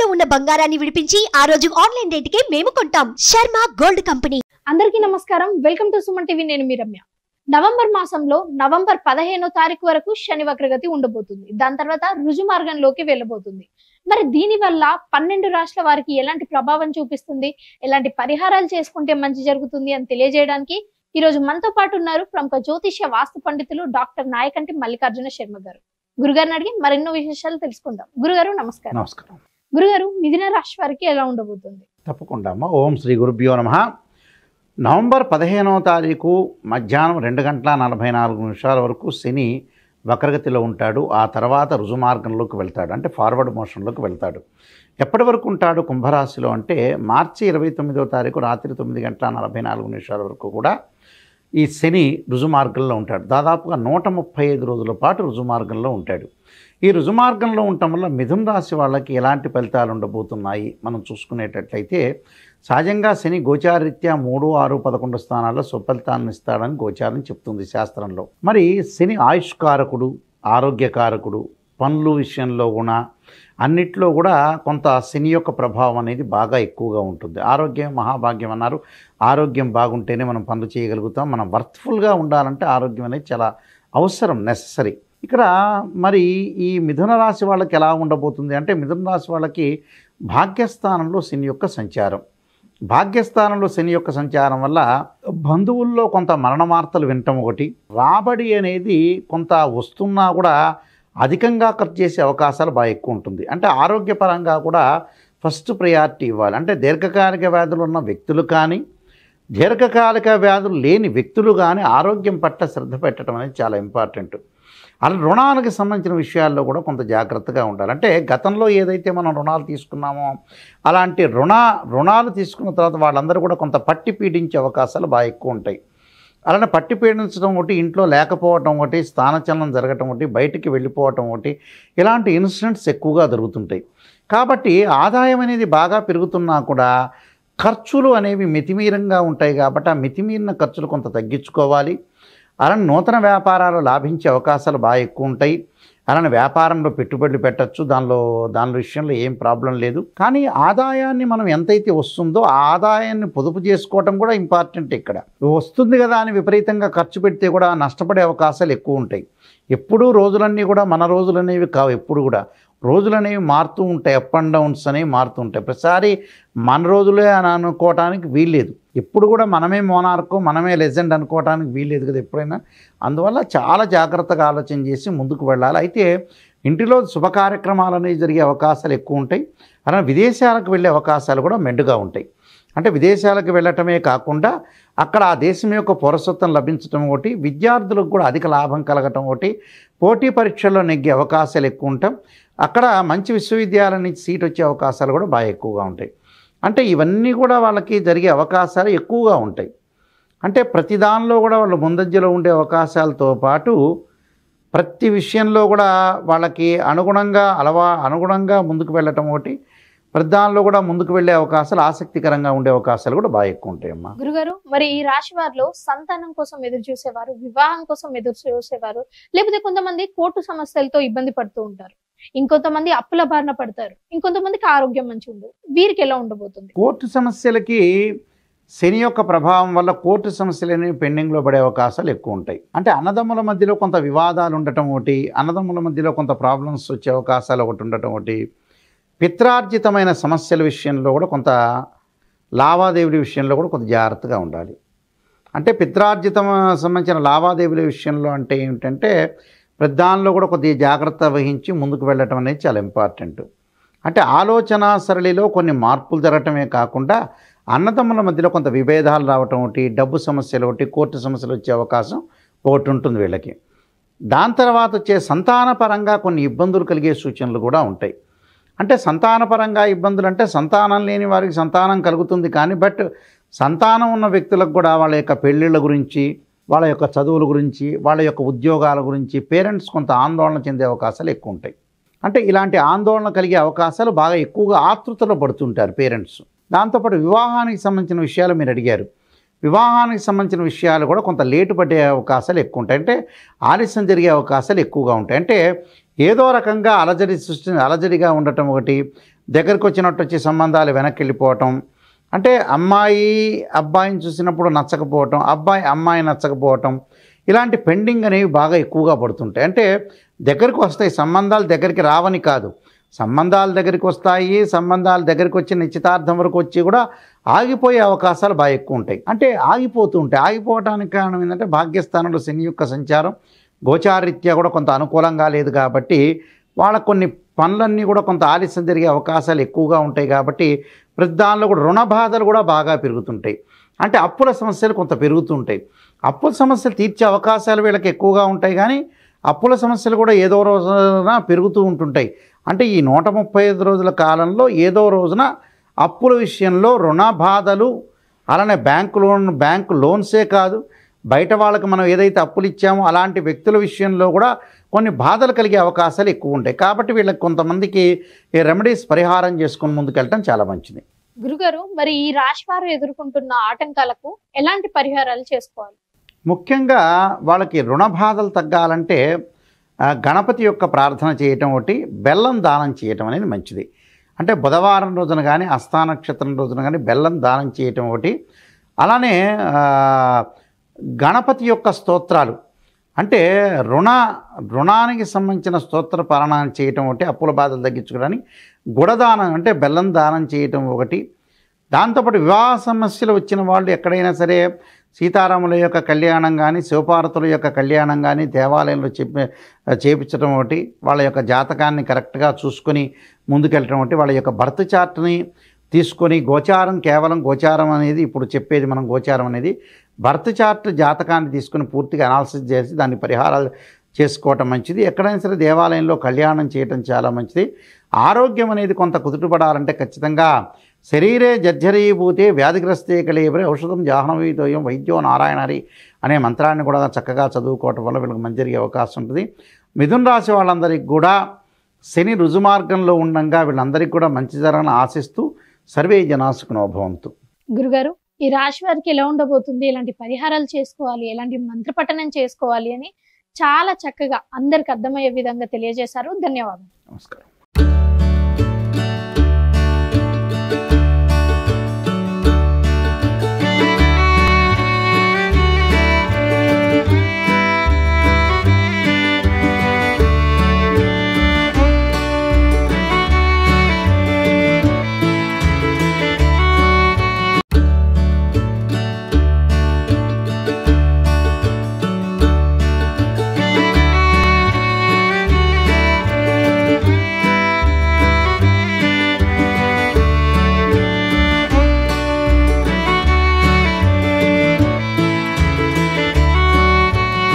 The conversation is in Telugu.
తాకట్టులో ఉన్న బంగారాన్ని విడిపించి ఆ రోజు ఆన్లైన్ రేటుకే మేము కొంటాం. Sharma gold company. అందరికీ నమస్కారం. Welcome to Suman TV. నేను మీ రమ్య. నవంబర్ మాసంలో నవంబర్ 15వ తారీఖు వరకు శని వక్రగతి ఉండబోతుంది. దాని తర్వాత రుజు మార్గంలోకి వెళ్ళబోతుంది. మరి దీని వల్ల 12 రాష్ట్రాల వారికి ఎలాంటి ప్రభావం చూపిస్తుంది, ఎలాంటి పరిహారాలు చేసుకుంటే మంచి జరుగుతుంది అని తెలియజేయడానికి ఈ రోజు మనతో పాటు ఉన్నారు ప్రముఖ జ్యోతిష్య వాస్తు పండితులు డాక్టర్ నాయకంటి మల్లికార్జున శర్మ గారు. గురుగారిని అడిగి మరెన్నో విశేషాలు తెలుసుకుందాం. గురుగారు నమస్కారం. నమస్కారం. గురుగారు, మిథున రాశి వారికి ఎలా ఉండబోతుంది? తప్పకుండా అమ్మ. ఓం శ్రీ గురుభ్యో నమః. నవంబర్ 15వ తారీఖు మధ్యాహ్నం 2:44 వరకు శని వక్రగతిలో ఉంటాడు. ఆ తర్వాత రుజుమార్గంలోకి వెళ్తాడు, అంటే ఫార్వర్డ్ మోషన్లోకి వెళ్తాడు. ఎప్పటి వరకు ఉంటాడు కుంభరాశిలో అంటే మార్చి 29వ తారీఖు రాత్రి 9:44 వరకు కూడా ఈ శని రుజుమార్గంలో ఉంటాడు. దాదాపుగా 135 రోజుల పాటు రుజుమార్గంలో ఉంటాడు. ఈ రుజుమార్గంలో ఉండటం వల్ల మిథున రాశి వాళ్ళకి ఎలాంటి ఫలితాలు ఉండబోతున్నాయి మనం చూసుకునేటట్లయితే, సహజంగా శని గోచారరీత్యా 3, 6, 11 స్థానాల్లో సుఫలితాలను ఇస్తాడని గోచారం చెప్తుంది శాస్త్రంలో. మరి శని ఆయుష్కారకుడు, ఆరోగ్యకారకుడు, పనుల విషయంలో కూడా అన్నిట్లో కూడా కొంత శని యొక్క ప్రభావం అనేది బాగా ఎక్కువగా ఉంటుంది. ఆరోగ్యం మహాభాగ్యం అన్నారు. ఆరోగ్యం బాగుంటేనే మనం పనులు చేయగలుగుతాం. మనం వర్త్ఫుల్గా ఉండాలంటే ఆరోగ్యం అనేది చాలా అవసరం, నెససరీ. ఇక్కడ మరి ఈ మిథున రాశి వాళ్ళకి ఎలా ఉండబోతుంది అంటే, మిథున రాశి వాళ్ళకి భాగ్యస్థానంలో శని యొక్క సంచారం. భాగ్యస్థానంలో శని యొక్క సంచారం వల్ల బంధువుల్లో కొంత మరణ వార్తలు వినటం ఒకటి, రాబడి అనేది కొంత వస్తున్నా కూడా అధికంగా ఖర్చు చేసే అవకాశాలు బాగా ఎక్కువ ఉంటుంది. అంటే ఆరోగ్యపరంగా కూడా ఫస్ట్ ప్రయారిటీ ఇవ్వాలి. అంటే దీర్ఘకాలిక వ్యాధులు ఉన్న వ్యక్తులు కానీ, దీర్ఘకాలిక వ్యాధులు లేని వ్యక్తులు కానీ ఆరోగ్యం పట్ల శ్రద్ధ పెట్టడం అనేది చాలా ఇంపార్టెంట్. అలా రుణాలకు సంబంధించిన విషయాల్లో కూడా కొంత జాగ్రత్తగా ఉండాలి. అంటే గతంలో ఏదైతే మనం రుణాలు తీసుకున్నామో అలాంటి రుణాలు తీసుకున్న తర్వాత వాళ్ళందరూ కూడా కొంత పట్టి పీడించే అవకాశాలు బాగా ఎక్కువ ఉంటాయి. అలానే పట్టి పీడించడం ఒకటి, ఇంట్లో లేకపోవటం ఒకటి, స్థానచలనం జరగటం ఒకటి, బయటికి వెళ్ళిపోవటం ఒకటి, ఇలాంటి ఇన్సిడెంట్స్ ఎక్కువగా జరుగుతుంటాయి. కాబట్టి ఆదాయం అనేది బాగా పెరుగుతున్నా కూడా ఖర్చులు అనేవి మితిమీరంగా ఉంటాయి. కాబట్టి ఆ మితిమీరిన ఖర్చులు కొంత తగ్గించుకోవాలి. అలానే నూతన వ్యాపారాలు లాభించే అవకాశాలు బాగా ఎక్కువ ఉంటాయి. అలానే వ్యాపారంలో పెట్టుబడులు పెట్టచ్చు, దాని విషయంలో ఏం ప్రాబ్లం లేదు. కానీ ఆదాయాన్ని మనం ఎంతైతే వస్తుందో ఆ ఆదాయాన్ని పొదుపు చేసుకోవటం కూడా ఇంపార్టెంట్. ఇక్కడ వస్తుంది కదా అని విపరీతంగా ఖర్చు పెడితే కూడా నష్టపడే అవకాశాలు ఎక్కువ ఉంటాయి. ఎప్పుడూ రోజులన్నీ కూడా మన రోజులు అనేవి కావు. ఎప్పుడు కూడా రోజులు అనేవి మారుతూ ఉంటాయి, అప్ అండ్ డౌన్స్ అనేవి మారుతూ ఉంటాయి. ప్రతిసారి మన రోజులే అని అనుకోవటానికి వీల్లేదు. ఎప్పుడు కూడా మనమే మోనార్కు, మనమే లెజెండ్ అనుకోవటానికి వీల్లేదు కదా ఎప్పుడైనా. అందువల్ల చాలా జాగ్రత్తగా ఆలోచన చేసి ముందుకు వెళ్ళాలి. అయితే ఇంటిలో శుభ కార్యక్రమాలు అనేవి జరిగే అవకాశాలు ఎక్కువ ఉంటాయి. అలానే విదేశాలకు వెళ్ళే అవకాశాలు కూడా మెండుగా ఉంటాయి. అంటే విదేశాలకు వెళ్ళటమే కాకుండా అక్కడ ఆ దేశం యొక్క పౌరసత్వం లభించడం ఒకటి, విద్యార్థులకు కూడా అధిక లాభం కలగటం ఒకటి, పోటీ పరీక్షల్లో నెగ్గే అవకాశాలు ఎక్కువ ఉంటాం. అక్కడ మంచి విశ్వవిద్యాలయం నుంచి సీట్ వచ్చే అవకాశాలు కూడా బాగా ఎక్కువగా ఉంటాయి. అంటే ఇవన్నీ కూడా వాళ్ళకి జరిగే అవకాశాలు ఎక్కువగా ఉంటాయి. అంటే ప్రతి దానిలో కూడా వాళ్ళు ముందంజలో ఉండే అవకాశాలతో పాటు ప్రతి విషయంలో కూడా వాళ్ళకి అనుగుణంగా ముందుకు వెళ్ళటం ఒకటి, ప్రతి దానిలో కూడా ముందుకు వెళ్ళే అవకాశాలు, ఆసక్తికరంగా ఉండే అవకాశాలు కూడా బాగా ఎక్కువ ఉంటాయి అమ్మా. గురుగారు, మరి ఈ రాశి వారిలో సంతానం కోసం ఎదురు చూసేవారు, వివాహం కోసం ఎదురు చూసేవారు, లేకపోతే కొంతమంది కోర్టు సమస్యలతో ఇబ్బంది పడుతూ ఉంటారు, ఇంకొంతమంది అప్పుల బారిన పడతారు, ఇంకొంతమందికి ఆరోగ్యం మంచి ఉండదు, వీరికి ఎలా ఉండబోతుంది? కోర్టు సమస్యలకి శని యొక్క ప్రభావం వల్ల కోర్టు సమస్యలు అనేవి పెండింగ్లో పడే అవకాశాలు ఎక్కువ ఉంటాయి. అంటే అన్నదమ్ముల మధ్యలో కొంత వివాదాలు ఉండటం ఒకటి, అన్నదమ్ముల మధ్యలో కొంత ప్రాబ్లమ్స్ వచ్చే అవకాశాలు ఒకటి ఉండటం ఒకటి, పిత్రార్జితమైన సమస్యల విషయంలో కూడా కొంత లావాదేవీల విషయంలో కూడా కొంత జాగ్రత్తగా ఉండాలి. అంటే పిత్రార్జితం సంబంధించిన లావాదేవీల విషయంలో అంటే ఏమిటంటే ప్రధానంలో కూడా కొద్దిగా జాగ్రత్త వహించి ముందుకు వెళ్ళటం అనేది చాలా ఇంపార్టెంట్. అంటే ఆలోచన సరళిలో కొన్ని మార్పులు జరగటమే కాకుండా అన్నదమ్ముల మధ్యలో కొంత విభేదాలు రావటం ఒకటి, డబ్బు సమస్యలు ఒకటి, కోర్టు సమస్యలు వచ్చే అవకాశం ఒకటి ఉంటుంది వీళ్ళకి. దాని తర్వాత వచ్చే సంతానపరంగా కొన్ని ఇబ్బందులు కలిగే సూచనలు కూడా ఉంటాయి. అంటే సంతానపరంగా ఇబ్బందులు అంటే సంతానం లేని వారికి సంతానం కలుగుతుంది కానీ, బట్ సంతానం ఉన్న వ్యక్తులకు కూడా వాళ్ళ యొక్క పెళ్ళిళ్ళ గురించి, వాళ్ళ యొక్క చదువుల గురించి, వాళ్ళ యొక్క ఉద్యోగాల గురించి పేరెంట్స్ కొంత ఆందోళన చెందే అవకాశాలు ఎక్కువ ఉంటాయి. అంటే ఇలాంటి ఆందోళన కలిగే అవకాశాలు బాగా ఎక్కువగా ఆతృతలో పడుతుంటారు పేరెంట్స్. దాంతోపాటు వివాహానికి సంబంధించిన విషయాలు మీరు అడిగారు. వివాహానికి సంబంధించిన విషయాలు కూడా కొంత లేటు పడే అవకాశాలు ఎక్కువ ఉంటాయి. అంటే ఆలస్యం జరిగే అవకాశాలు ఎక్కువగా ఉంటాయి. అంటే ఏదో రకంగా అలజడిగా ఉండటం ఒకటి, దగ్గరికి వచ్చినట్టు వచ్చి సంబంధాలు వెనక్కి వెళ్ళిపోవటం, అంటే అమ్మాయి అబ్బాయిని చూసినప్పుడు నచ్చకపోవటం, అబ్బాయి అమ్మాయి నచ్చకపోవటం, ఇలాంటి పెండింగ్ అనేవి బాగా ఎక్కువగా పడుతుంటాయి. అంటే దగ్గరికి వస్తాయి సంబంధాలు, దగ్గరికి రావని కాదు, సంబంధాల దగ్గరికి వస్తాయి, సంబంధాల దగ్గరికి వచ్చి నిశ్చితార్థం వరకు వచ్చి కూడా ఆగిపోయే అవకాశాలు బాగా ఎక్కువ ఉంటాయి. అంటే ఆగిపోతూ ఉంటాయి. ఆగిపోవడానికి కారణం ఏంటంటే భాగ్యస్థానంలో శని యొక్క సంచారం గోచారీత్యా కూడా కొంత అనుకూలంగా లేదు కాబట్టి వాళ్ళ కొన్ని పనులన్నీ కూడా కొంత ఆలస్యం జరిగే అవకాశాలు ఎక్కువగా ఉంటాయి. కాబట్టి ప్రతి దానిలో కూడా రుణ బాధలు కూడా బాగా పెరుగుతుంటాయి. అంటే అప్పుల సమస్యలు కొంత పెరుగుతుంటాయి. అప్పుల సమస్యలు తీర్చే అవకాశాలు వీళ్ళకి ఎక్కువగా ఉంటాయి, కానీ అప్పుల సమస్యలు కూడా ఏదో రోజున పెరుగుతూ ఉంటుంటాయి. అంటే ఈ 135 రోజుల కాలంలో ఏదో రోజున అప్పుల విషయంలో రుణ బాధలు, అలానే బ్యాంకు లోన్సే కాదు, బయట వాళ్ళకి మనం ఏదైతే అప్పులు ఇచ్చామో అలాంటి వ్యక్తుల విషయంలో కూడా కొన్ని బాధలు కలిగే అవకాశాలు ఎక్కువ ఉంటాయి. కాబట్టి వీళ్ళకి కొంతమందికి ఈ రెమెడీస్ పరిహారం చేసుకుని ముందుకెళ్ళటం చాలా మంచిది. గురుగారు, మరి ఈ రాశి వారు ఎదుర్కొంటున్న ఆటంకాలకు ఎలాంటి పరిహారాలు చేసుకోవాలి? ముఖ్యంగా వాళ్ళకి రుణ బాధలు తగ్గాలంటే గణపతి యొక్క ప్రార్థన చేయటం ఒకటి, బెల్లం దానం చేయటం అనేది మంచిది. అంటే బుధవారం రోజున కానీ హస్త నక్షత్రం రోజున కానీ బెల్లం దానం చేయటం ఒకటి. అలానే గణపతి యొక్క స్తోత్రాలు, అంటే రుణానికి సంబంధించిన స్తోత్ర పారాయణం చేయటం ఒకటి, అప్పుల బాధలు తగ్గించుకోవడానికి గుడదానం అంటే బెల్లం దానం చేయటం ఒకటి. దాంతోపాటు వివాహ సమస్యలు వచ్చిన వాళ్ళు ఎక్కడైనా సరే సీతారాముల యొక్క కళ్యాణం కానీ శివపార్వతుల యొక్క కళ్యాణం కానీ దేవాలయంలో చేపించడం ఒకటి, వాళ్ళ యొక్క జాతకాన్ని కరెక్ట్గా చూసుకొని ముందుకెళ్ళటం ఒకటి, వాళ్ళ యొక్క బర్త్ చార్ట్ని తీసుకొని గోచారం, కేవలం గోచారం అనేది ఇప్పుడు చెప్పేది మనం గోచారం అనేది, బర్త్ చార్ట్ జాతకాన్ని తీసుకొని పూర్తిగా అనాలిసిస్ చేసి దాన్ని పరిహారాలు చేసుకోవటం మంచిది. ఎక్కడైనా సరే దేవాలయంలో కళ్యాణం చేయటం చాలా మంచిది. ఆరోగ్యం అనేది కొంత కుదుటపడాలంటే ఖచ్చితంగా శరీరే జర్జరీభూతే వ్యాధిగ్రస్తే కళేబరే ఔషధం జాహ్నవీతోయం వైద్యో నారాయణరి అనే మంత్రాన్ని కూడా చక్కగా చదువుకోవటం వల్ల వీళ్ళకి మంచి జరిగే అవకాశం ఉంటుంది. మిథున రాశి వాళ్ళందరికీ కూడా శని రుజుమార్గంలో ఉండగా వీళ్ళందరికీ కూడా మంచి జరగాలని ఆశిస్తూ సర్వే జనాసుకునో భవంతు. గురుగారు, ఈ రాశి వారికి ఎలా ఉండబోతుంది, ఎలాంటి పరిహారాలు చేసుకోవాలి, ఎలాంటి మంత్రపఠనం చేసుకోవాలి అని చాలా చక్కగా అందరికి అర్థమయ్యే విధంగా తెలియజేశారు. ధన్యవాదాలు. నమస్కారం.